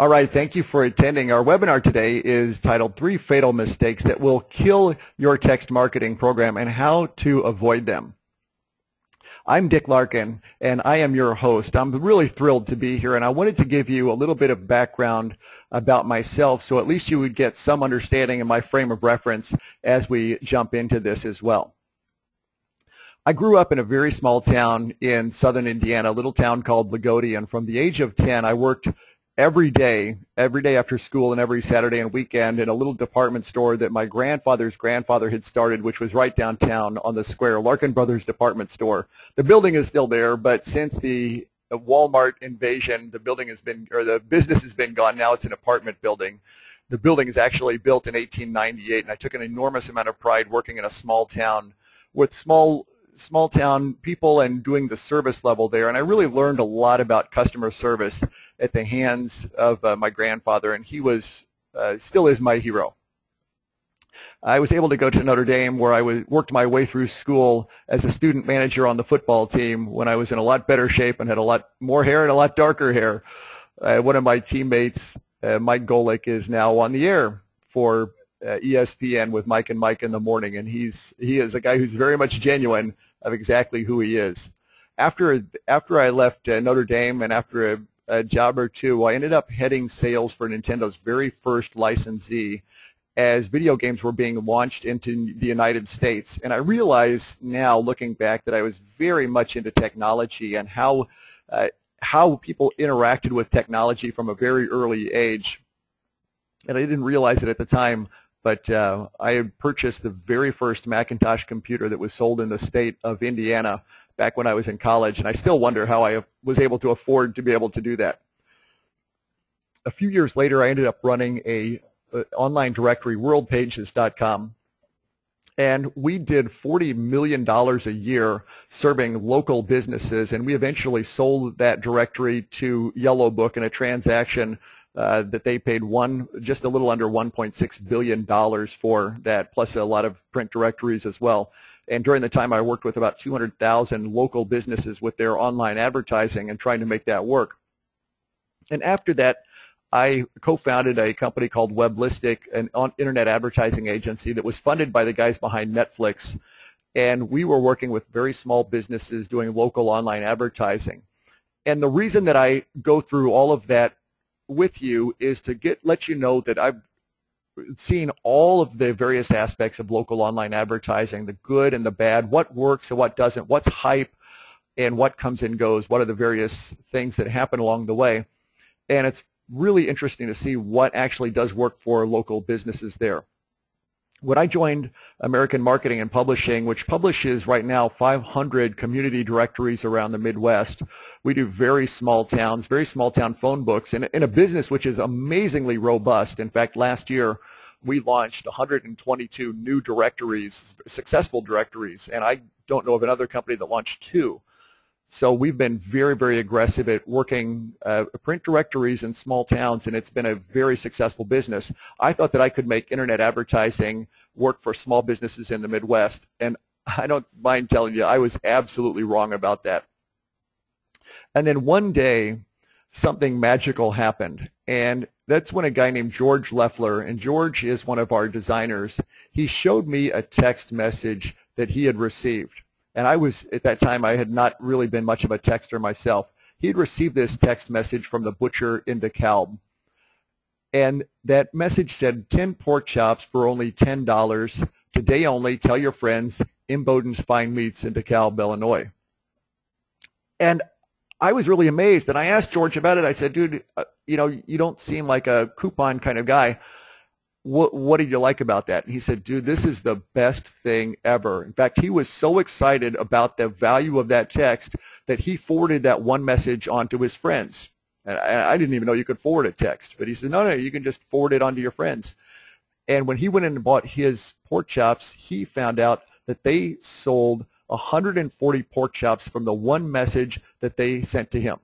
All right, thank you for attending. Our webinar today is titled 3 Fatal Mistakes That Will Kill Your Text Marketing Program and How to Avoid Them. I'm Dick Larkin, and I am your host. I'm really thrilled to be here, and I wanted to give you a little bit of background about myself so at least you would get some understanding of my frame of reference as we jump into this as well. I grew up in a very small town in southern Indiana, a little town called Lagodi, and from the age of 10, I worked every day after school and every Saturday and weekend in a little department store that my grandfather's grandfather had started, which was right downtown on the square, Larkin Brothers Department Store. The building is still there, but since the Walmart invasion, the business has been gone. Now it's an apartment building. The building is actually built in 1898, and I took an enormous amount of pride working in a small town with small town people and doing the service level there, and I really learned a lot about customer service at the hands of my grandfather, and he was still is my hero. I was able to go to Notre Dame, where I worked my way through school as a student manager on the football team when I was in a lot better shape and had a lot more hair and a lot darker hair. One of my teammates, Mike Golick, is now on the air for ESPN with Mike and Mike in the morning, and he is a guy who's very much genuine of exactly who he is. After I left Notre Dame and after a job or two, I ended up heading sales for Nintendo's very first licensee as video games were being launched into the United States. And I realize now, looking back, that I was very much into technology and how people interacted with technology from a very early age. And I didn't realize it at the time, but I had purchased the very first Macintosh computer that was sold in the state of Indiana back when I was in college, and I still wonder how I was able to afford to be able to do that. A few years later, I ended up running a online directory, worldpages.com, and we did $40 million a year serving local businesses, and we eventually sold that directory to Yellow Book in a transaction that they paid just a little under $1.6 billion for that, plus a lot of print directories as well. And during the time, I worked with about 200,000 local businesses with their online advertising and trying to make that work. And after that, I co-founded a company called Weblistic, an internet advertising agency that was funded by the guys behind Netflix. And we were working with very small businesses doing local online advertising. And the reason that I go through all of that with you is to let you know that I've seen all of the various aspects of local online advertising, the good and the bad, what works and what doesn't, what's hype and what comes and goes, what are the various things that happen along the way. And it's really interesting to see what actually does work for local businesses there. When I joined American Marketing and Publishing, which publishes right now 500 community directories around the Midwest, we do very small town phone books in a business which is amazingly robust. In fact, last year we launched 122 new directories, successful directories, and I don't know of another company that launched 2. So we've been very, very aggressive at working print directories in small towns, and it's been a very successful business. I thought that I could make internet advertising work for small businesses in the Midwest, and I don't mind telling you, I was absolutely wrong about that. And then one day, something magical happened, and that's when a guy named George Leffler, and George is one of our designers, he showed me a text message that he had received. And at that time, I had not really been much of a texter myself. He had received this text message from the butcher in DeKalb. And that message said, 10 pork chops for only $10. Today only, tell your friends, Imboden's Fine Meats in DeKalb, Illinois. And I was really amazed. And I asked George about it. I said, dude, you don't seem like a coupon kind of guy. What did you like about that? And he said, dude, this is the best thing ever. In fact, he was so excited about the value of that text that he forwarded that one message on to his friends. And I didn't even know you could forward a text. But he said, no, you can just forward it on to your friends. And when he went in and bought his pork chops, he found out that they sold 140 pork chops from the one message that they sent to him.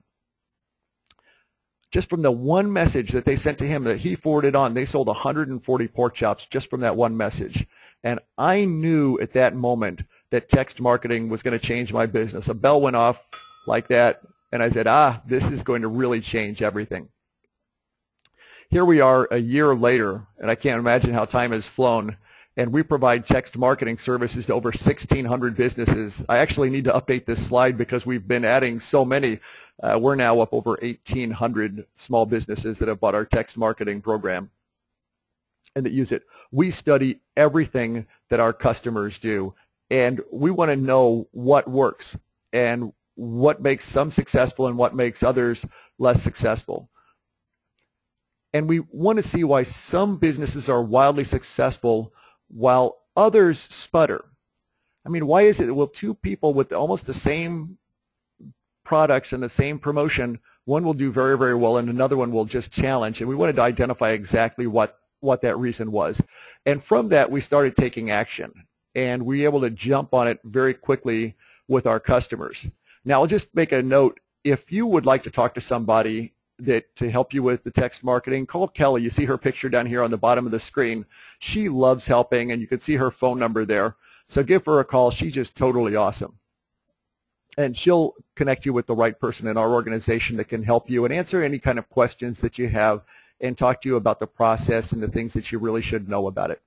Just from the one message that they sent to him that he forwarded on, they sold 140 pork chops just from that one message. And I knew at that moment that text marketing was going to change my business. A bell went off like that, and I said, this is going to really change everything. Here we are a year later, and I can't imagine how time has flown, and we provide text marketing services to over 1,600 businesses. I actually need to update this slide because we've been adding so many. We're now up over 1,800 small businesses that have bought our text marketing program and that use it. We study everything that our customers do, and we want to know what works and what makes some successful and what makes others less successful. And we want to see why some businesses are wildly successful while others sputter. I mean, why is it that, well, two people with almost the same products and the same promotion, one will do very, very well and another one will just challenge? And we wanted to identify exactly what that reason was. And from that, we started taking action, and we were able to jump on it very quickly with our customers. Now, I'll just make a note. If you would like to talk to somebody to help you with the text marketing, call Kelly. You see her picture down here on the bottom of the screen. She loves helping, and you can see her phone number there. So give her a call. She's just totally awesome. And she'll connect you with the right person in our organization that can help you and answer any kind of questions that you have and talk to you about the process and the things that you really should know about it.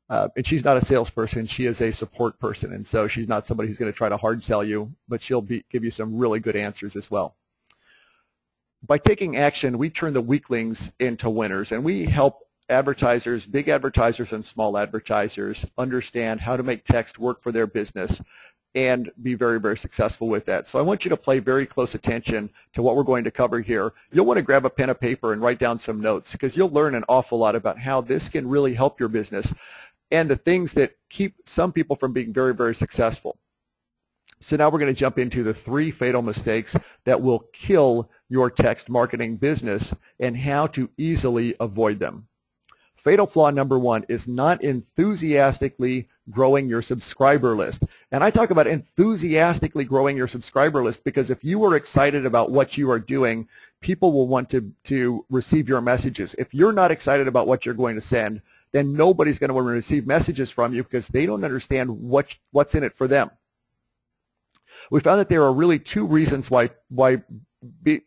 And she's not a salesperson. She is a support person, and so she's not somebody who's going to try to hard sell you, but she'll give you some really good answers as well. By taking action, we turn the weaklings into winners, and we help advertisers, big advertisers and small advertisers, understand how to make text work for their business and be very, very successful with that. So I want you to pay very close attention to what we're going to cover here. You'll want to grab a pen and paper and write down some notes because you'll learn an awful lot about how this can really help your business and the things that keep some people from being very, very successful. So now we're going to jump into the 3 fatal mistakes that will kill your text marketing business and how to easily avoid them. Fatal flaw number 1 is not enthusiastically growing your subscriber list. And I talk about enthusiastically growing your subscriber list because if you are excited about what you are doing, people will want to receive your messages. If you're not excited about what you're going to send, then nobody's going to want to receive messages from you because they don't understand what's in it for them. We found that there are really 2 reasons why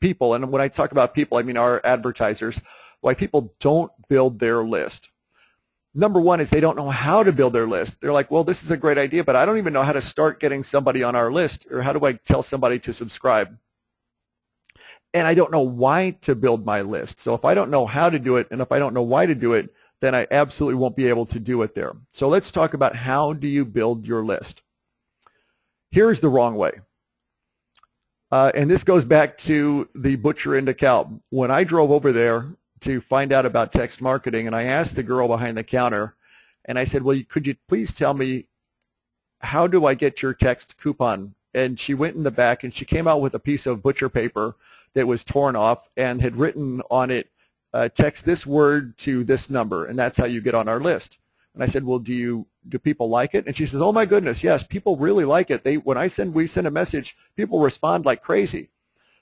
people, and when I talk about people, I mean our advertisers, why people don't build their list. Number 1 is they don't know how to build their list. They're like, well, this is a great idea, but I don't even know how to start getting somebody on our list, or how do I tell somebody to subscribe? And I don't know why to build my list. So if I don't know how to do it, and if I don't know why to do it, then I absolutely won't be able to do it there. So let's talk about how do you build your list. Here's the wrong way. And this goes back to the butcher in DeKalb. When I drove over there to find out about text marketing, and I asked the girl behind the counter, and I said, well, could you please tell me, how do I get your text coupon? And she went in the back, and she came out with a piece of butcher paper that was torn off and had written on it, text this word to this number, and that's how you get on our list. And I said, well, do people like it? And she says, oh my goodness, yes, people really like it. When we send a message, people respond like crazy.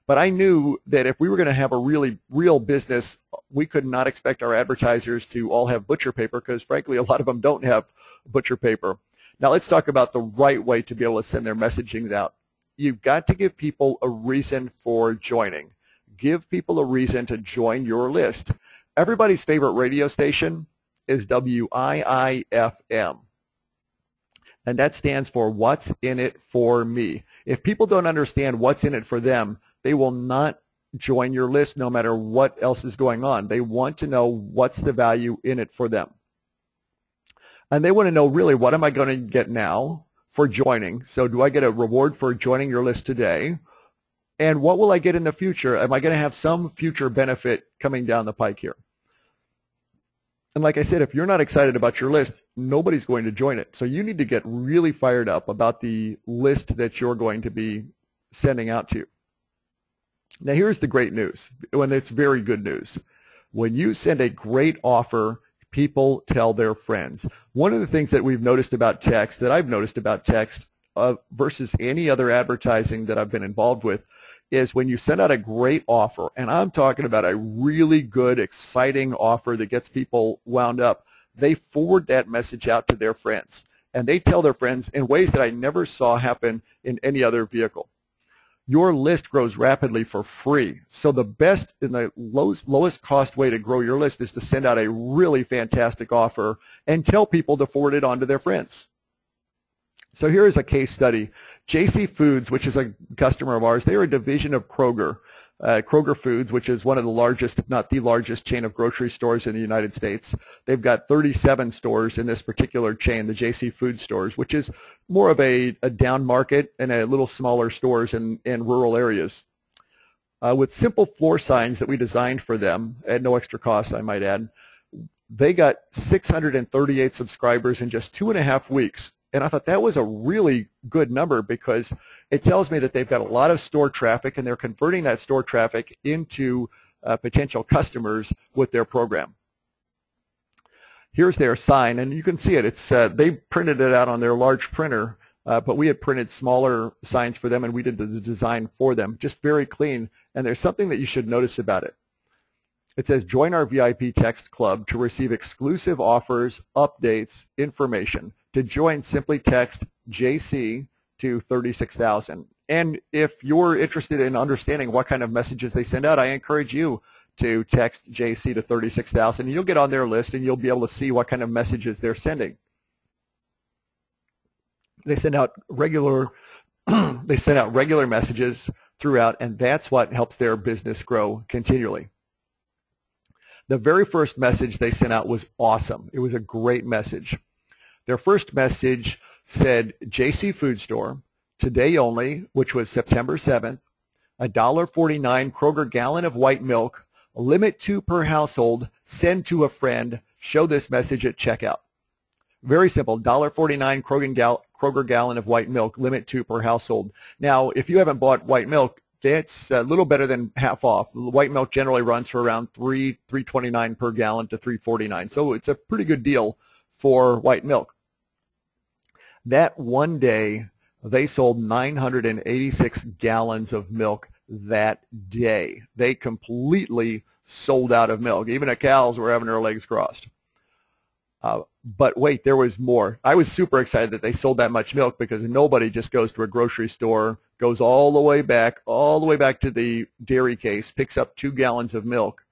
But I knew that if we were going to have a really real business, we could not expect our advertisers to all have butcher paper because, frankly, a lot of them don't have butcher paper. Now let's talk about the right way to be able to send their messaging out. You've got to give people a reason for joining. Give people a reason to join your list. Everybody's favorite radio station is WIIFM. And that stands for What's in It for Me. If people don't understand what's in it for them, they will not join your list no matter what else is going on. They want to know what's the value in it for them. And they want to know, really, what am I going to get now for joining? So do I get a reward for joining your list today? And what will I get in the future? Am I going to have some future benefit coming down the pike here? And like I said, if you're not excited about your list, nobody's going to join it. So you need to get really fired up about the list that you're going to be sending out to. Now here's the great news, and it's very good news. When you send a great offer, people tell their friends. One of the things that we've noticed about text, that I've noticed about text versus any other advertising that I've been involved with, is when you send out a great offer, and I'm talking about a really good, exciting offer that gets people wound up, they forward that message out to their friends. And they tell their friends in ways that I never saw happen in any other vehicle. your list grows rapidly for free. So the best and the lowest cost way to grow your list is to send out a really fantastic offer and tell people to forward it on to their friends. So here is a case study. JC Foods, which is a customer of ours, they are a division of Kroger. Kroger Foods, which is one of the largest, if not the largest chain of grocery stores in the United States. They've got 37 stores in this particular chain, the JC Food stores, which is more of a down market and a little smaller stores in rural areas. With simple floor signs that we designed for them at no extra cost, I might add, they got 638 subscribers in just 2.5 weeks. And I thought that was a really good number because it tells me that they've got a lot of store traffic and they're converting that store traffic into potential customers with their program. Here's their sign, and you can see it. It's they printed it out on their large printer, but we had printed smaller signs for them and we did the design for them. Just very clean. And there's something that you should notice about it. It says, join our VIP text club to receive exclusive offers, updates, information. To join, simply text JC to 36,000. And if you're interested in understanding what kind of messages they send out, I encourage you to text JC to 36,000. You'll get on their list and you'll be able to see what kind of messages they're sending. They send out regular messages throughout, and that's what helps their business grow continually. The very first message they sent out was awesome. It was a great message. Their first message said, JC Food Store, today only, which was September 7th, $1.49 Kroger gallon of white milk, limit 2 per household, send to a friend, show this message at checkout. Very simple, $1.49 Kroger gallon of white milk, limit 2 per household. Now, if you haven't bought white milk, that's a little better than half off. White milk generally runs for around $3.29 per gallon to $3.49. So it's a pretty good deal for white milk. That one day, they sold 986 gallons of milk that day. They completely sold out of milk. Even the cows were having their legs crossed. But wait, there was more. I was super excited that they sold that much milk because nobody just goes to a grocery store, goes all the way back to the dairy case, picks up 2 gallons of milk,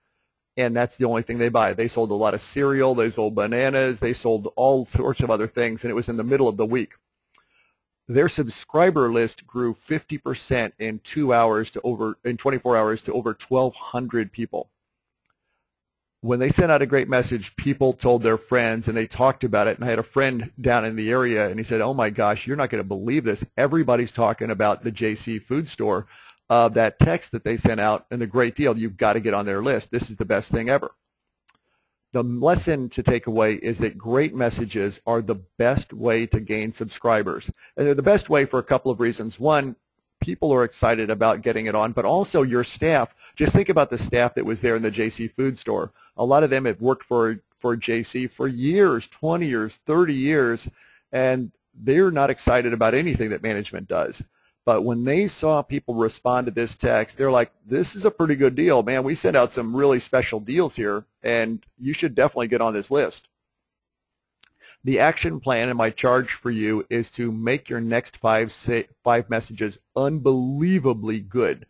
and that's the only thing they buy. They sold a lot of cereal, they sold bananas, they sold all sorts of other things, and it was in the middle of the week. Their subscriber list grew 50% in 24 hours to over 1,200 people. When they sent out a great message, people told their friends and they talked about it. And I had a friend down in the area and he said, oh my gosh, you're not going to believe this. Everybody's talking about the JC Food Store, that text that they sent out and the great deal. You've got to get on their list. This is the best thing ever. The lesson to take away is that great messages are the best way to gain subscribers. And they're the best way for a couple of reasons. One, people are excited about getting it on, but also your staff. Just think about the staff that was there in the JC Food Store. A lot of them have worked for JC for years, 20 years, 30 years, and they're not excited about anything that management does. But when they saw people respond to this text, they're like, this is a pretty good deal. Man, we sent out some really special deals here, and you should definitely get on this list. The action plan and my charge for you is to make your next five messages unbelievably good.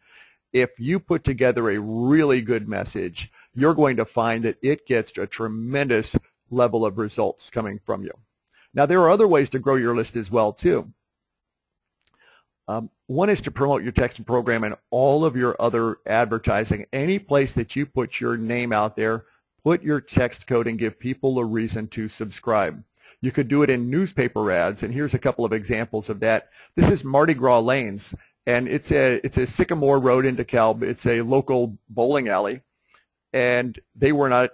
If you put together a really good message, you're going to find that it gets a tremendous level of results coming from you. Now, there are other ways to grow your list as well, too. One is to promote your text program and all of your other advertising. Any place that you put your name out there, put your text code and give people a reason to subscribe. You could do it in newspaper ads, and here's a couple of examples of that. This is Mardi Gras Lanes, and it's a Sycamore Road in DeKalb. It's a local bowling alley, and they were not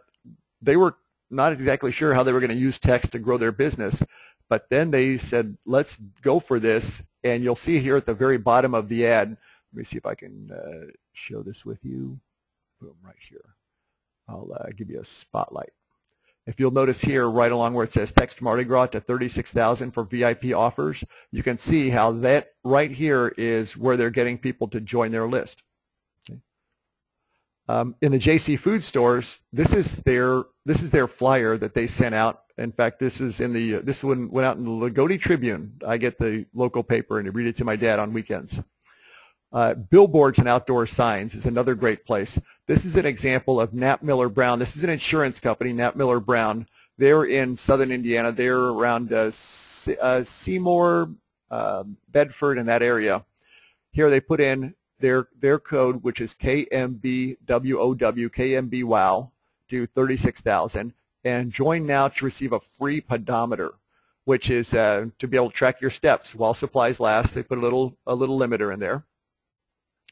exactly sure how they were going to use text to grow their business, but then they said, let's go for this, and you'll see here at the very bottom of the ad. Let me see if I can show this with you. Boom, right here. I'll give you a spotlight. If you'll notice here, right along where it says text Mardi Gras to 36,000 for VIP offers, you can see how that right here is where they're getting people to join their list. Okay. In the JC Food stores, this is their flyer that they sent out. In fact, this one went out in the Lagodi Tribune. I get the local paper and I read it to my dad on weekends. Billboards and outdoor signs is another great place. This is an example of Knapp Miller Brown. This is an insurance company, Knapp Miller Brown. They're in southern Indiana. They're around Seymour, Bedford, in that area. Here they put in their code, which is KMBWOW, KMBWOW, to 36,000, and join now to receive a free pedometer, which is to be able to track your steps while supplies last. They put a little limiter in there.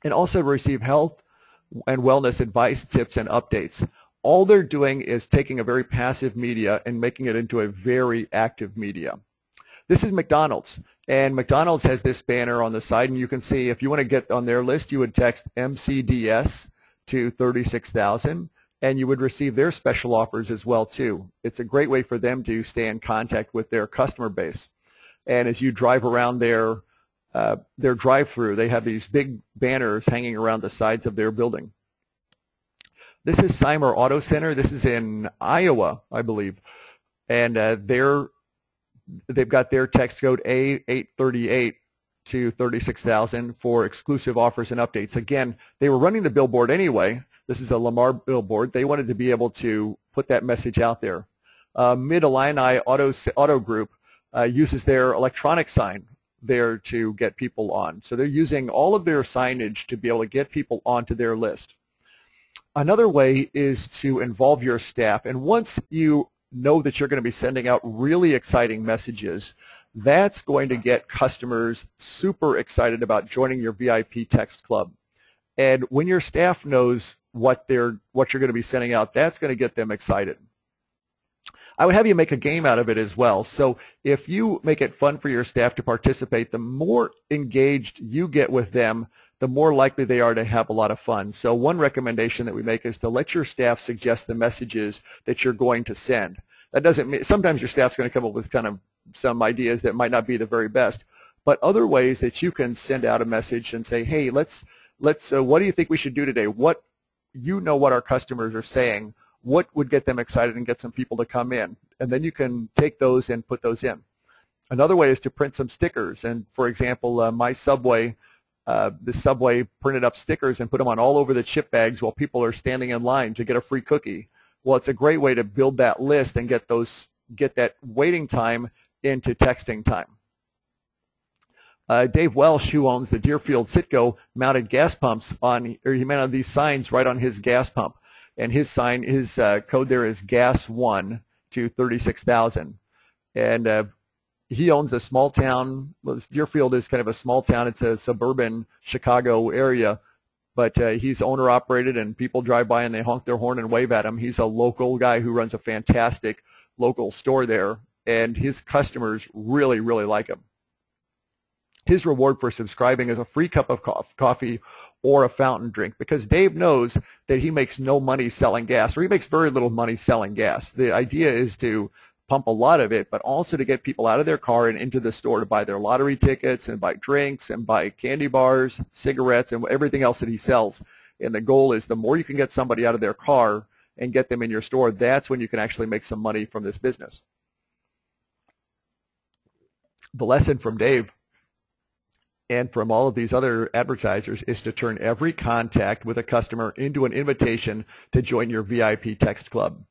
And also receive health and wellness advice, tips, and updates. All they're doing is taking a very passive media and making it into a very active media. This is McDonald's, and McDonald's has this banner on the side, and you can see if you want to get on their list, you would text MCDS to 36,000, and you would receive their special offers as well too. It's a great way for them to stay in contact with their customer base. And as you drive around their drive-through, they have these big banners hanging around the sides of their building. This is Cymer Auto Center. This is in Iowa, I believe, and they've got their text code A838 to 36,000 for exclusive offers and updates. Again, they were running the billboard anyway. This is a Lamar billboard. They wanted to be able to put that message out there. Mid-Illini Auto Group uses their electronic sign there to get people on. So they're using all of their signage to be able to get people onto their list. Another way is to involve your staff. And once you know that you're going to be sending out really exciting messages, that's going to get customers super excited about joining your VIP text club. And when your staff knows what you're going to be sending out, that's going to get them excited. I would have you make a game out of it as well. So if you make it fun for your staff to participate, the more engaged you get with them, the more likely they are to have a lot of fun. So one recommendation that we make is to let your staff suggest the messages that you're going to send. That doesn't mean, sometimes your staff's going to come up with kind of some ideas that might not be the very best, but other ways that you can send out a message and say, hey, let's what do you think we should do today? What our customers are saying. What would get them excited and get some people to come in? And then you can take those and put those in. Another way is to print some stickers. And for example, my Subway, the Subway printed up stickers and put them on all over the chip bags while people are standing in line to get a free cookie. Well, it's a great way to build that list and get that waiting time into texting time. Dave Welsh, who owns the Deerfield Citgo, mounted gas pumps he mounted these signs right on his gas pump. And his code there is GAS1 to 36,000. And he owns a small town. Well, Deerfield is kind of a small town. It's a suburban Chicago area. But he's owner-operated, and people drive by and they honk their horn and wave at him. He's a local guy who runs a fantastic local store there, and his customers really, really like him. His reward for subscribing is a free cup of coffee or a fountain drink, because Dave knows that he makes no money selling gas, or he makes very little money selling gas. The idea is to pump a lot of it, but also to get people out of their car and into the store to buy their lottery tickets and buy drinks and buy candy bars, cigarettes, and everything else that he sells. And the goal is the more you can get somebody out of their car and get them in your store, that's when you can actually make some money from this business. The lesson from Dave and from all of these other advertisers is to turn every contact with a customer into an invitation to join your VIP text club.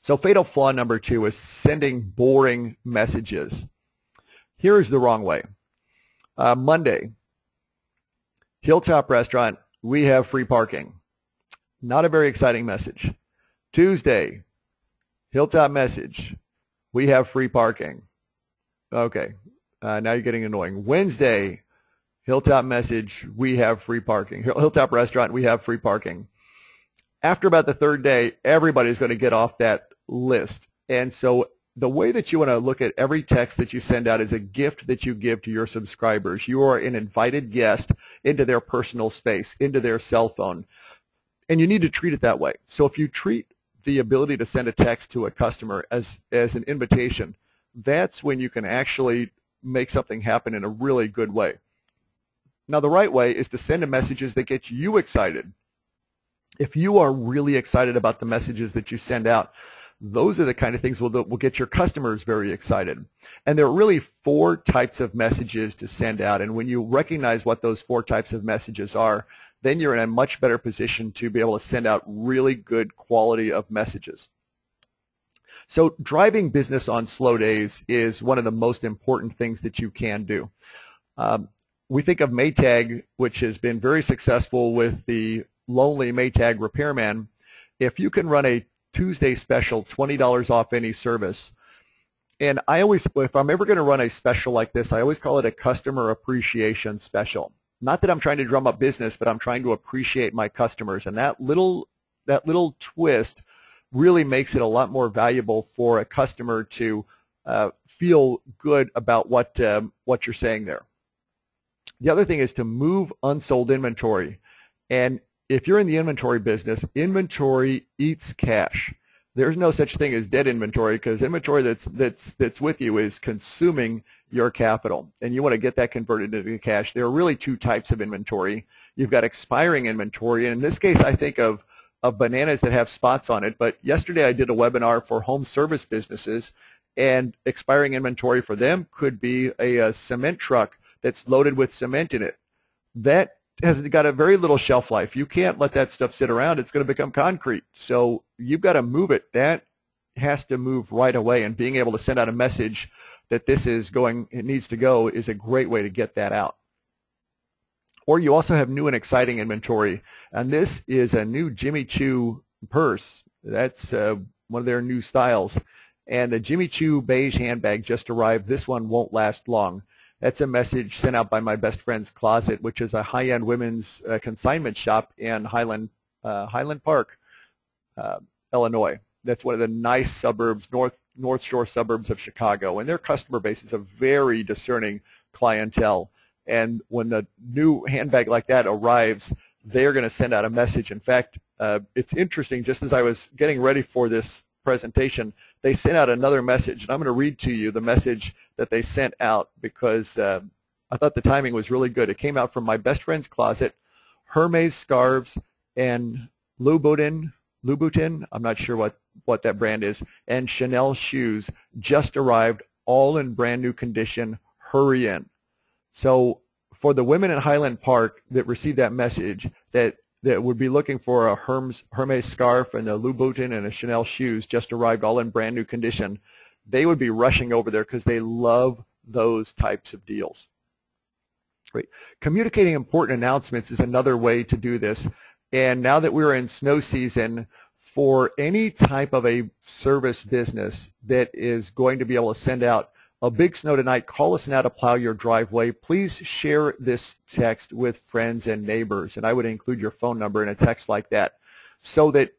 So fatal flaw number 2 is sending boring messages. Here's the wrong way. Monday, Hilltop Restaurant, we have free parking. Not a very exciting message. Tuesday, Hilltop message, we have free parking. Okay. Now you're getting annoying. Wednesday, Hilltop message, we have free parking. Hilltop Restaurant, we have free parking. After about the third day, everybody's going to get off that list. And so the way that you want to look at every text that you send out is a gift that you give to your subscribers. You are an invited guest into their personal space, into their cell phone. And you need to treat it that way. So if you treat the ability to send a text to a customer as an invitation, that's when you can actually make something happen in a really good way. Now, the right way is to send messages that get you excited. If you are really excited about the messages that you send out, Those are the kind of things that will get your customers very excited. And there are really 4 types of messages to send out. And when you recognize what those 4 types of messages are, then you're in a much better position to be able to send out really good quality of messages. So driving business on slow days is one of the most important things that you can do. We think of Maytag, which has been very successful with the lonely Maytag repairman. If you can run a Tuesday special, $20 off any service, and if I'm ever going to run a special like this, I always call it a customer appreciation special. Not that I'm trying to drum up business, but I'm trying to appreciate my customers, and that little twist really makes it a lot more valuable for a customer to feel good about what you're saying there. The other thing is to move unsold inventory. And if you're in the inventory business, inventory eats cash. There's no such thing as dead inventory, because inventory that's with you is consuming your capital, and you want to get that converted into cash. There are really 2 types of inventory. You've got expiring inventory, and in this case I think of bananas that have spots on it, but yesterday I did a webinar for home service businesses, and expiring inventory for them could be a cement truck that's loaded with cement in it. That has got a very little shelf life. You can't let that stuff sit around. It's going to become concrete. So you've got to move it. That has to move right away, and being able to send out a message that it needs to go is a great way to get that out. Or you also have new and exciting inventory, and this is a new Jimmy Choo purse. That's one of their new styles, and the Jimmy Choo beige handbag just arrived. This one won't last long. That's a message sent out by my best friend's Closet, which is a high-end women's consignment shop in Highland Park, Illinois. That's one of the nice suburbs, North Shore suburbs of Chicago, and their customer base is a very discerning clientele. And when the new handbag like that arrives, they're going to send out a message. In fact, it's interesting, just as I was getting ready for this presentation, they sent out another message, and I'm going to read to you the message that they sent out, because I thought the timing was really good. It came out from my best friend's Closet. Hermes scarves and Louboutin, I'm not sure what that brand is, and Chanel shoes just arrived, all in brand new condition. Hurry in. So for the women in Highland Park that received that message, that would be looking for a Hermes scarf and a Louboutin and a Chanel shoes just arrived, all in brand new condition, they would be rushing over there because they love those types of deals. Great. Communicating important announcements is another way to do this. And now that we're in snow season, for any type of a service business that is going to be able to send out a big snow tonight, call us now to plow your driveway, please share this text with friends and neighbors. And I would include your phone number in a text like that, so that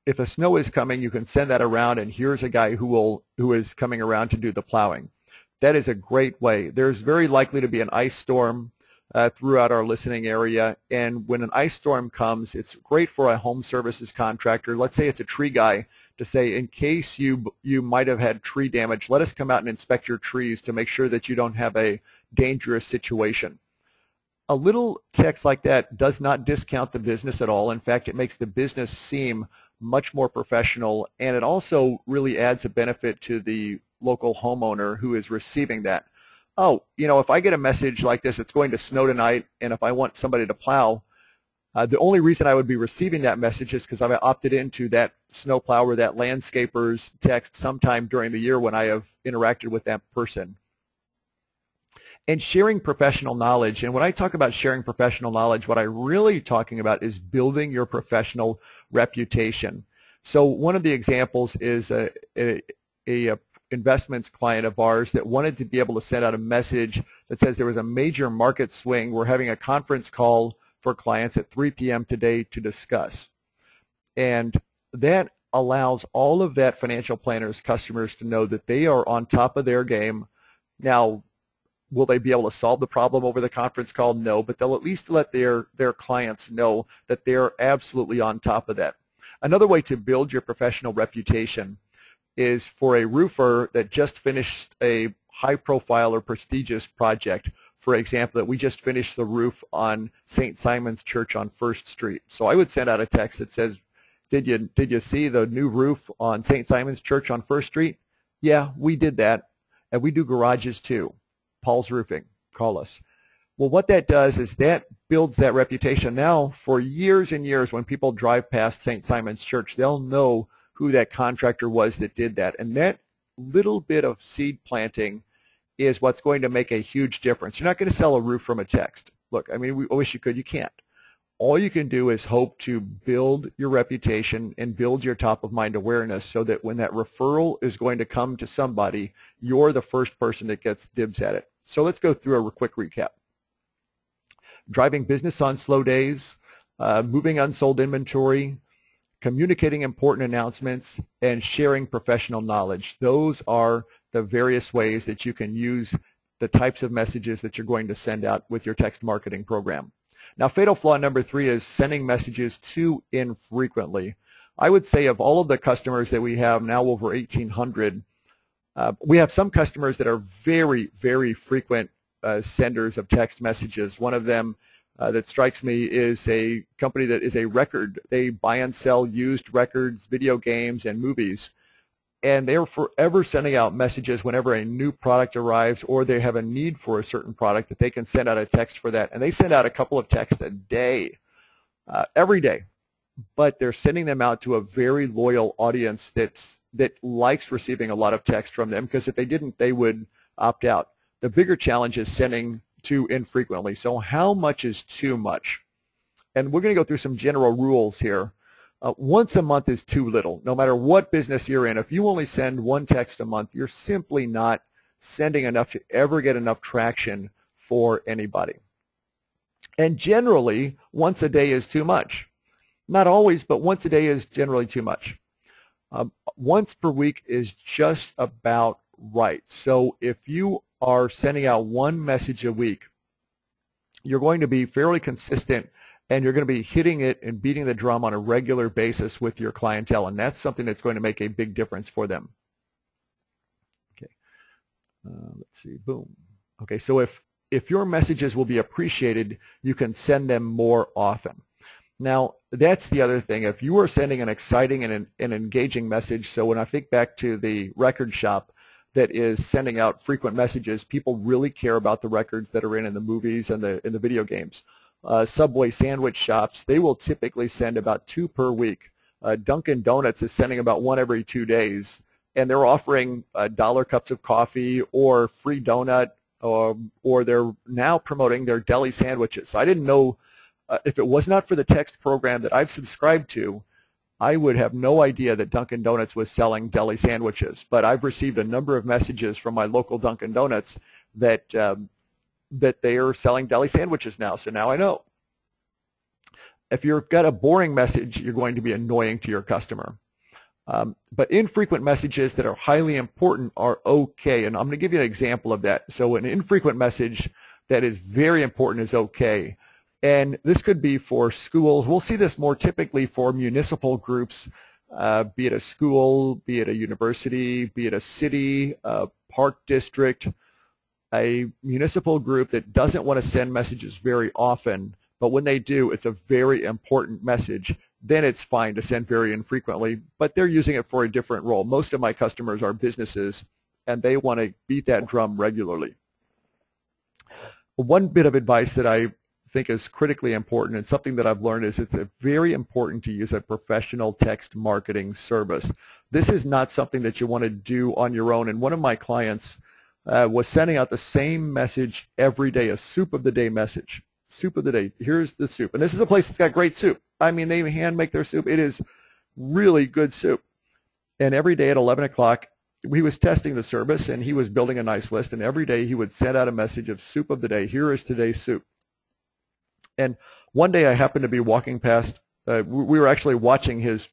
if a snow is coming, you can send that around, and here's a guy who is coming around to do the plowing. That is a great way. There's very likely to be an ice storm throughout our listening area, and when an ice storm comes, it's great for a home services contractor. Let's say it's a tree guy, to say, in case you might have had tree damage, let us come out and inspect your trees to make sure that you don't have a dangerous situation. A little text like that does not discount the business at all. In fact, it makes the business seem much more professional, and it also really adds a benefit to the local homeowner who is receiving that. Oh, if I get a message like this, it's going to snow tonight, and if I want somebody to plow, the only reason I would be receiving that message is because I've opted into that snowplow or that landscaper's text sometime during the year when I have interacted with that person. And sharing professional knowledge. And when I talk about sharing professional knowledge, what I'm really talking about is building your professional reputation. So one of the examples is a investments client of ours that wanted to be able to send out a message that says there was a major market swing. We're having a conference call for clients at 3 p.m. today to discuss. And that allows all of that financial planner's customers to know that they are on top of their game. Now, will they be able to solve the problem over the conference call? No, but they'll at least let their clients know that they're absolutely on top of that. Another way to build your professional reputation is for a roofer that just finished a high-profile or prestigious project. For example, that we just finished the roof on St. Simon's Church on 1st Street. So I would send out a text that says, Did you see the new roof on St. Simon's Church on First Street? Yeah, we did that, and we do garages too. Paul's Roofing, call us. Well, what that does is that builds that reputation. Now, for years and years, when people drive past St. Simon's Church, they'll know who that contractor was that did that. And that little bit of seed planting is what's going to make a huge difference. You're not going to sell a roof from a text. Look, I mean, we wish you could. You can't. All you can do is hope to build your reputation and build your top-of-mind awareness so that when that referral is going to come to somebody, you're the first person that gets dibs at it. So let's go through a quick recap. Driving business on slow days, moving unsold inventory, communicating important announcements, and sharing professional knowledge. Those are the various ways that you can use the types of messages that you're going to send out with your text marketing program. Now, fatal flaw number 3 is sending messages too infrequently. I would say of all of the customers that we have now, over 1,800, we have some customers that are very, very frequent senders of text messages. One of them that strikes me is a company that is a record. They buy and sell used records, video games, and movies. And they're forever sending out messages whenever a new product arrives or they have a need for a certain product that they can send out a text for that. And they send out a couple of texts a day, every day. But they're sending them out to a very loyal audience that likes receiving a lot of text from them, because if they didn't, they would opt out. The bigger challenge is sending too infrequently. So how much is too much? And we're going to go through some general rules here. Once a month is too little. No matter what business you're in, if you only send one text a month, you're simply not sending enough to ever get enough traction for anybody. And generally, once a day is too much. Not always, but once a day is generally too much. Once per week is just about right. So if you are sending out one message a week, you're going to be fairly consistent, and you're going to be hitting it and beating the drum on a regular basis with your clientele, and that's something that's going to make a big difference for them. Okay, let's see, boom. Okay, so if your messages will be appreciated, you can send them more often. Now, that's the other thing. If you are sending an exciting and an engaging message, so when I think back to the record shop that is sending out frequent messages, people really care about the records that are in the movies and in the video games. Subway sandwich shops, they will typically send about 2 per week. Dunkin' Donuts is sending about 1 every 2 days, and they're offering dollar cups of coffee or free donut, or they're now promoting their deli sandwiches. So I didn't know, if it was not for the text program that I've subscribed to, I would have no idea that Dunkin' Donuts was selling deli sandwiches. But I've received a number of messages from my local Dunkin' Donuts that that they are selling deli sandwiches now, so now I know. If you've got a boring message, you're going to be annoying to your customer. But infrequent messages that are highly important are okay, and I'm going to give you an example of that. So an infrequent message that is very important is okay, and this could be for schools. We'll see this more typically for municipal groups, be it a school, be it a university, be it a city, a park district, a municipal group that doesn't want to send messages very often, but when they do, it's a very important message. Then it's fine to send very infrequently, but they're using it for a different role. Most of my customers are businesses, and they want to beat that drum regularly. One bit of advice that I think is critically important, and something that I've learned, is it's very important to use a professional text marketing service. This is not something that you want to do on your own, and one of my clients was sending out the same message every day, a soup of the day message. Soup of the day, here's the soup. And this is a place that's got great soup. I mean, they hand make their soup. It is really good soup. And every day at 11 o'clock, he was testing the service, and he was building a nice list, and every day he would send out a message of soup of the day. Here is today's soup. And one day I happened to be walking past, we were actually watching his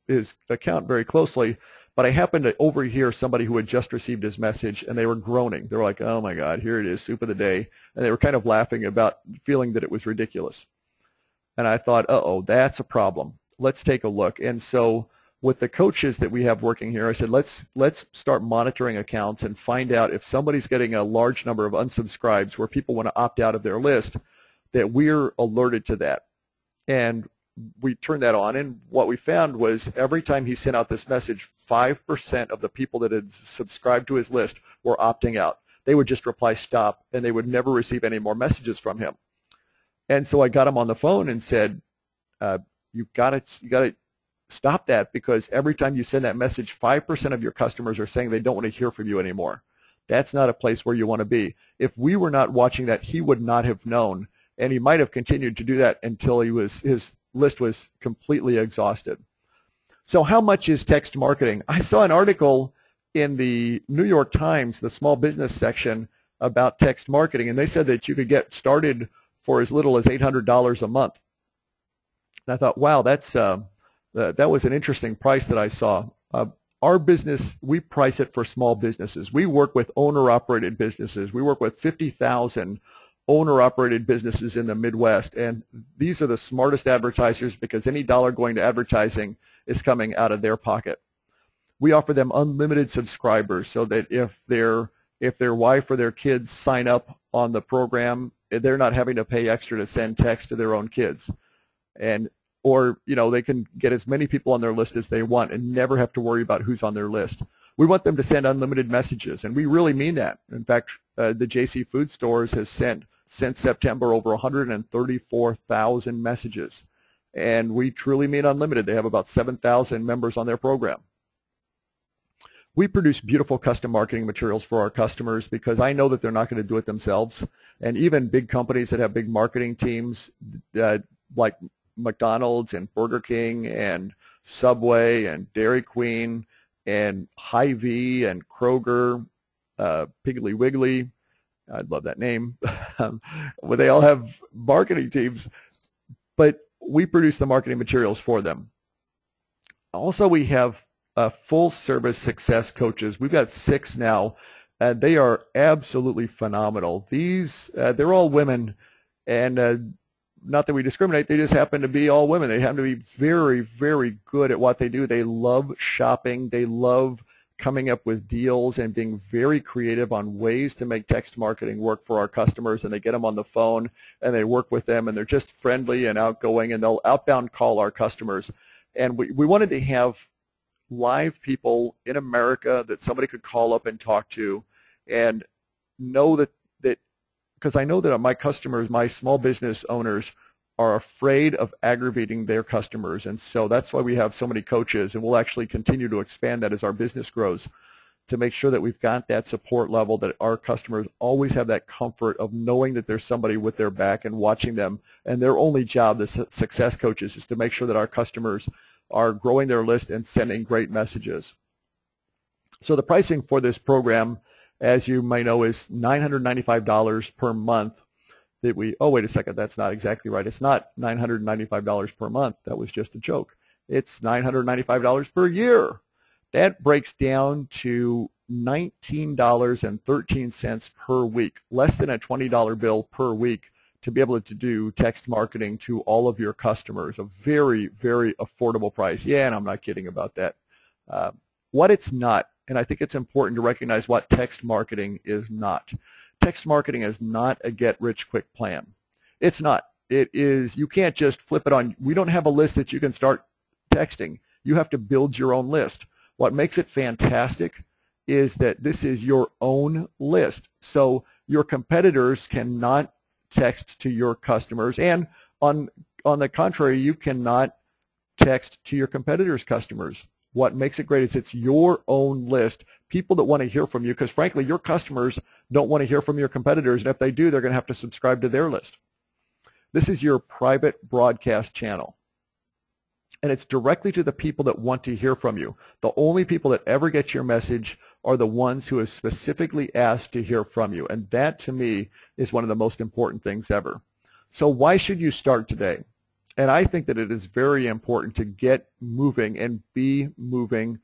account very closely, but I happened to overhear somebody who had just received his message, and they were groaning. They were like, oh my God, here it is, soup of the day. And they were kind of laughing about feeling that it was ridiculous. And I thought, uh-oh, that's a problem. Let's take a look. And so with the coaches that we have working here, I said, let's start monitoring accounts and find out if somebody's getting a large number of unsubscribes where people want to opt out of their list, that we're alerted to that. And we turned that on, and what we found was every time he sent out this message, 5% of the people that had subscribed to his list were opting out. They would just reply stop, and they would never receive any more messages from him. And so I got him on the phone and said, you got to stop that, because every time you send that message, 5% of your customers are saying they don't want to hear from you anymore. That's not a place where you want to be. If we were not watching that, he would not have known, and he might have continued to do that until his list was completely exhausted. So how much is text marketing? I saw an article in the New York Times, the small business section, about text marketing, and they said that you could get started for as little as $800 a month. And I thought, wow, that was an interesting price that I saw. Our business, we price it for small businesses. We work with owner-operated businesses. We work with 50,000 owner-operated businesses in the Midwest, and these are the smartest advertisers, because any dollar going to advertising is coming out of their pocket. We offer them unlimited subscribers, so that if their wife or their kids sign up on the program, they're not having to pay extra to send text to their own kids. Or they can get as many people on their list as they want and never have to worry about who's on their list. We want them to send unlimited messages, and we really mean that. In fact, the JC Food Stores has sent, since September, over 134,000 messages. And we truly mean unlimited. They have about 7,000 members on their program. We produce beautiful custom marketing materials for our customers, because I know that they're not going to do it themselves. And even big companies that have big marketing teams, like McDonald's and Burger King and Subway and Dairy Queen and Hy-Vee and Kroger, Piggly Wiggly, I love that name. Well, they all have marketing teams, but we produce the marketing materials for them. Also, we have full-service success coaches. We've got 6 now, and they are absolutely phenomenal. They're all women, and not that we discriminate, they just happen to be all women. They happen to be very, very good at what they do. They love shopping. They love coming up with deals and being very creative on ways to make text marketing work for our customers, and they get them on the phone, and they work with them, and they're just friendly and outgoing, and they'll outbound call our customers. And we wanted to have live people in America that somebody could call up and talk to, and know that because I know that my customers, my small business owners, are afraid of aggravating their customers, and so that's why we have so many coaches, and we'll actually continue to expand that as our business grows, to make sure that we've got that support level, that our customers always have that comfort of knowing that there's somebody with their back and watching them, and their only job, the success coaches, is to make sure that our customers are growing their list and sending great messages. So the pricing for this program, as you may know, is $995 per month. Oh, wait a second, that's not exactly right. It's not $995 per month. That was just a joke. It's $995 per year. That breaks down to $19.13 per week, less than a $20 bill per week, to be able to do text marketing to all of your customers. A very, very affordable price. Yeah, and I'm not kidding about that. What it's not, and I think it's important to recognize what text marketing is not. Text marketing is not a get-rich-quick plan. It's not. It is, you can't just flip it on. We don't have a list that you can start texting. You have to build your own list. What makes it fantastic is that this is your own list. So your competitors cannot text to your customers, and on the contrary, you cannot text to your competitors' customers. What makes it great is it's your own list, people that want to hear from you, because frankly, your customers don't want to hear from your competitors, and if they do, they're going to have to subscribe to their list. This is your private broadcast channel, and it's directly to the people that want to hear from you. The only people that ever get your message are the ones who have specifically asked to hear from you, and that, to me, is one of the most important things ever. So why should you start today? And I think that it is very important to get moving and be moving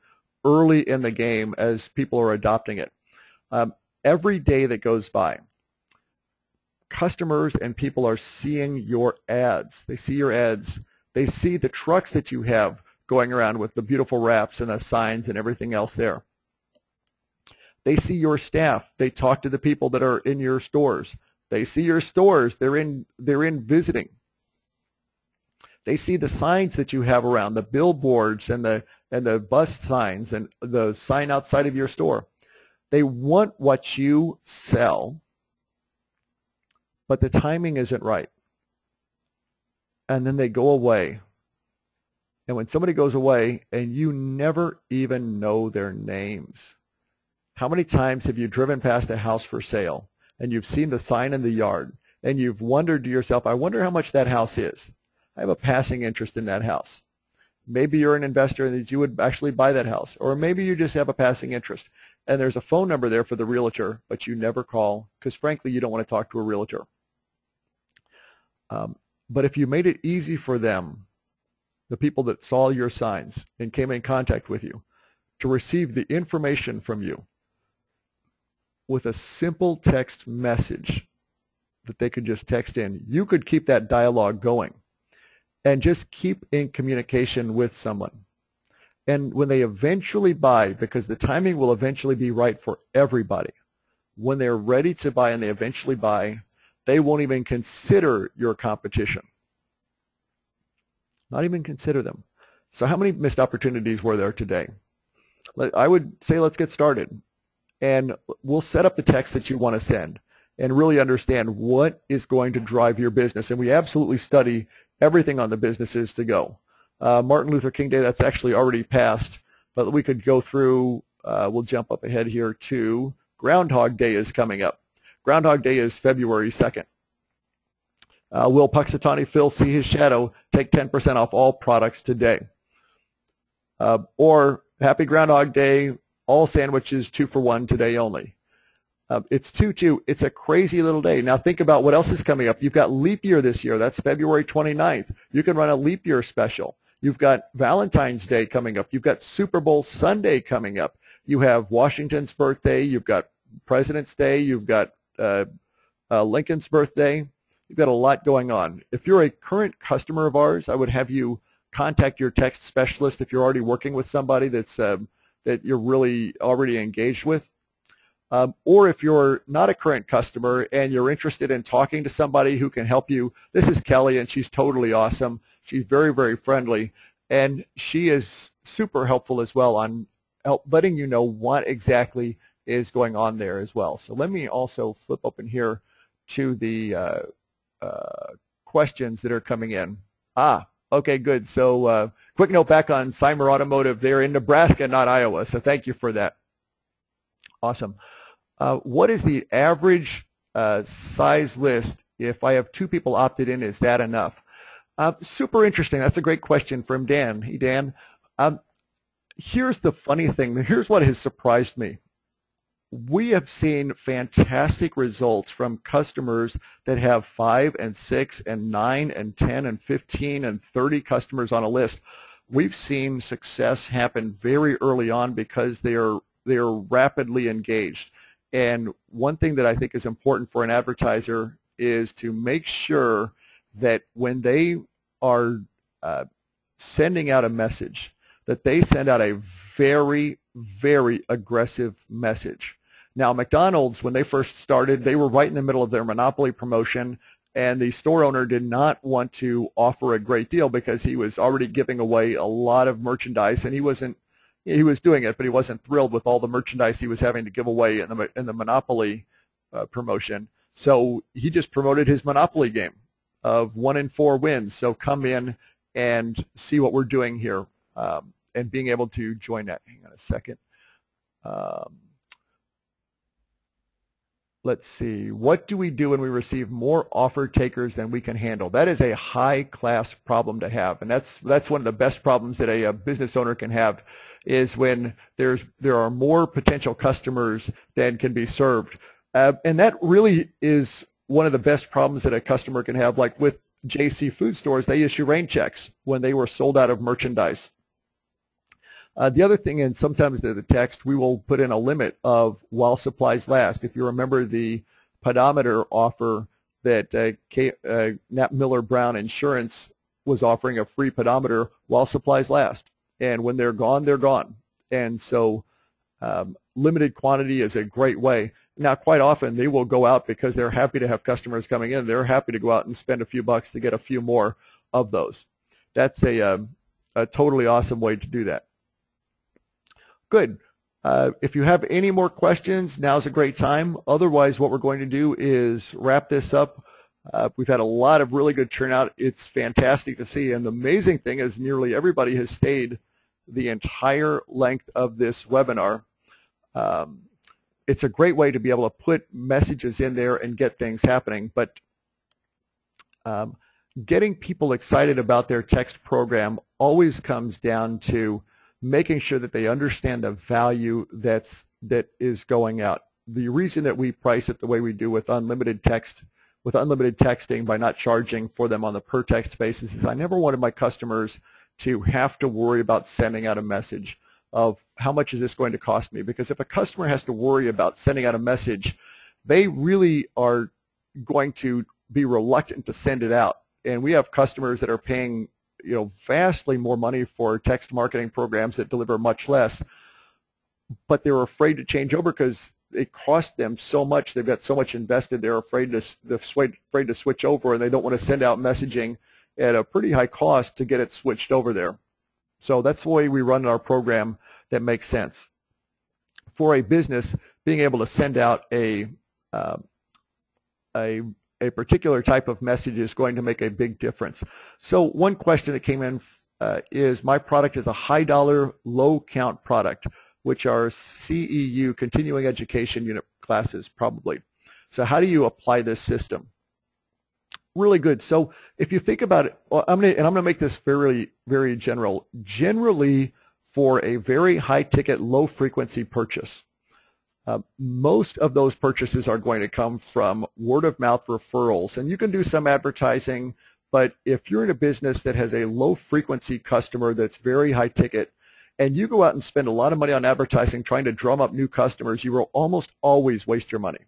early in the game as people are adopting it. Every day that goes by, customers and people are seeing your ads. They see your ads. They see the trucks that you have going around with the beautiful wraps and the signs and everything else there. They see your staff. They talk to the people that are in your stores. They see your stores. They're in visiting. They see the signs that you have around, the billboards and the bus signs and the sign outside of your store. They want what you sell, but the timing isn't right. And then they go away. And when somebody goes away and you never even know their names, how many times have you driven past a house for sale and you've seen the sign in the yard and you've wondered to yourself, I wonder how much that house is. I have a passing interest in that house. Maybe you're an investor and that you would actually buy that house, or maybe you just have a passing interest and there's a phone number there for the realtor, but you never call because frankly you don't want to talk to a realtor. But if you made it easy for them, the people that saw your signs and came in contact with you, to receive the information from you with a simple text message that they could just text in, you could keep that dialogue going and just keep in communication with someone. And when they eventually buy, because the timing will eventually be right for everybody, when they're ready to buy and they eventually buy, they won't even consider your competition. Not even consider them. So how many missed opportunities were there today? I would say let's get started. And we'll set up the text that you want to send and really understand what is going to drive your business. And we absolutely study everything on the businesses to go. Martin Luther King Day, that's actually already passed, but we could go through, we'll jump up ahead here to Groundhog Day is coming up. Groundhog Day is February 2nd. Will Puxatawny Phil see his shadow? Take 10% off all products today. Or Happy Groundhog Day, all sandwiches 2 for $1 today only. It's 2-2. It's a crazy little day. Now think about what else is coming up. You've got leap year this year. That's February 29th. You can run a leap year special. You've got Valentine's Day coming up. You've got Super Bowl Sunday coming up. You have Washington's birthday. You've got President's Day. You've got Lincoln's birthday. You've got a lot going on. If you're a current customer of ours, I would have you contact your text specialist if you're already working with somebody that's that you're really already engaged with. Or if you're not a current customer and you're interested in talking to somebody who can help you, this is Kelly, and she's totally awesome. She's very, very friendly, and she is super helpful as well on letting you know what exactly is going on there as well. So let me also flip open here to the questions that are coming in. Okay, good. So quick note back on Cymer Automotive. They're in Nebraska, not Iowa, so thank you for that. Awesome. What is the average size list if I have 2 people opted in? Is that enough? Super interesting. That's a great question from Dan. Hey, Dan. Here's the funny thing. Here's what has surprised me. We have seen fantastic results from customers that have 5 and 6 and 9 and 10 and 15 and 30 customers on a list. We've seen success happen very early on because they are rapidly engaged. And one thing that I think is important for an advertiser is to make sure that when they are sending out a message, that they send out a very, very aggressive message. Now, McDonald's, when they first started, they were right in the middle of their monopoly promotion, and the store owner did not want to offer a great deal because he was already giving away a lot of merchandise, and he was doing it, but he wasn't thrilled with all the merchandise he was having to give away in the monopoly promotion. So he just promoted his monopoly game of 1 in 4 wins. So come in and see what we're doing here, and being able to join that. Hang on a second. Let's see. What do we do when we receive more offer takers than we can handle? That is a high-class problem to have, and that's one of the best problems that a business owner can have, is when there are more potential customers than can be served. And that really is one of the best problems that a customer can have. Like with JC Food Stores, they issue rain checks when they were sold out of merchandise. The other thing, and sometimes the text, we will put in a limit of while supplies last. If you remember the pedometer offer that Knapp Miller Brown Insurance was offering, a free pedometer while supplies last. And when they're gone, they're gone. And so limited quantity is a great way. Now, quite often they will go out because they're happy to have customers coming in. They're happy to go out and spend a few bucks to get a few more of those. that's a totally awesome way to do that. Good. If you have any more questions, now's a great time. Otherwise, what we're going to do is wrap this up. We've had a lot of really good turnout. It's fantastic to see. And the amazing thing is nearly everybody has stayed the entire length of this webinar. It's a great way to be able to put messages in there and get things happening. But getting people excited about their text program always comes down to making sure that they understand the value that is going out. The reason that we price it the way we do with unlimited texting by not charging for them on the per text basis is I never wanted my customers to have to worry about sending out a message of how much is this going to cost me, because if a customer has to worry about sending out a message, they really are going to be reluctant to send it out. And we have customers that are paying vastly more money for text marketing programs that deliver much less, but they're afraid to change over because it costs them so much. They've got so much invested. They're afraid to switch over, and they don't want to send out messaging at a pretty high cost to get it switched over there. So that's the way we run our program that makes sense. For a business, being able to send out a particular type of message is going to make a big difference. So one question that came in is, my product is a high dollar, low count product, which are CEU, continuing education unit classes probably. So how do you apply this system? Really good. So if you think about it, well, I'm going to make this very, very general. Generally, for a very high ticket, low frequency purchase, most of those purchases are going to come from word of mouth referrals, and you can do some advertising, but if you're in a business that has a low frequency customer that's very high ticket, and you go out and spend a lot of money on advertising trying to drum up new customers, you will almost always waste your money,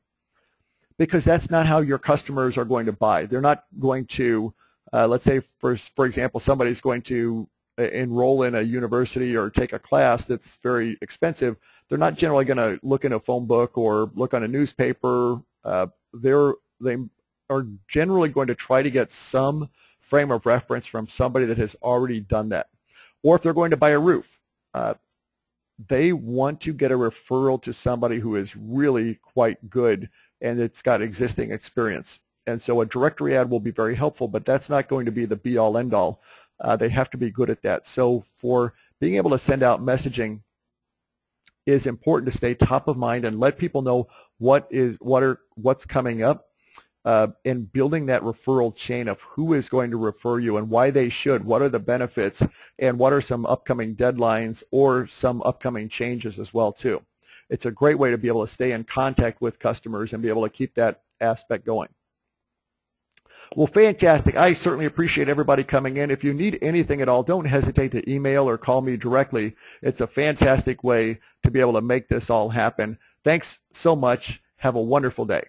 because that's not how your customers are going to buy. They're not going to, let's say for example, somebody's going to enroll in a university or take a class that's very expensive. They're not generally going to look in a phone book or look on a newspaper. They are generally going to try to get some frame of reference from somebody that has already done that. Or if they're going to buy a roof, they want to get a referral to somebody who is really quite good and it's got existing experience. And so a directory ad will be very helpful, but that's not going to be the be-all, end-all. They have to be good at that. So for being able to send out messaging is important to stay top of mind and let people know what's coming up, and building that referral chain of who is going to refer you and why they should, what are the benefits, and what are some upcoming deadlines or some upcoming changes as well too. It's a great way to be able to stay in contact with customers and be able to keep that aspect going. Well, fantastic. I certainly appreciate everybody coming in. If you need anything at all, don't hesitate to email or call me directly. It's a fantastic way to be able to make this all happen. Thanks so much. Have a wonderful day.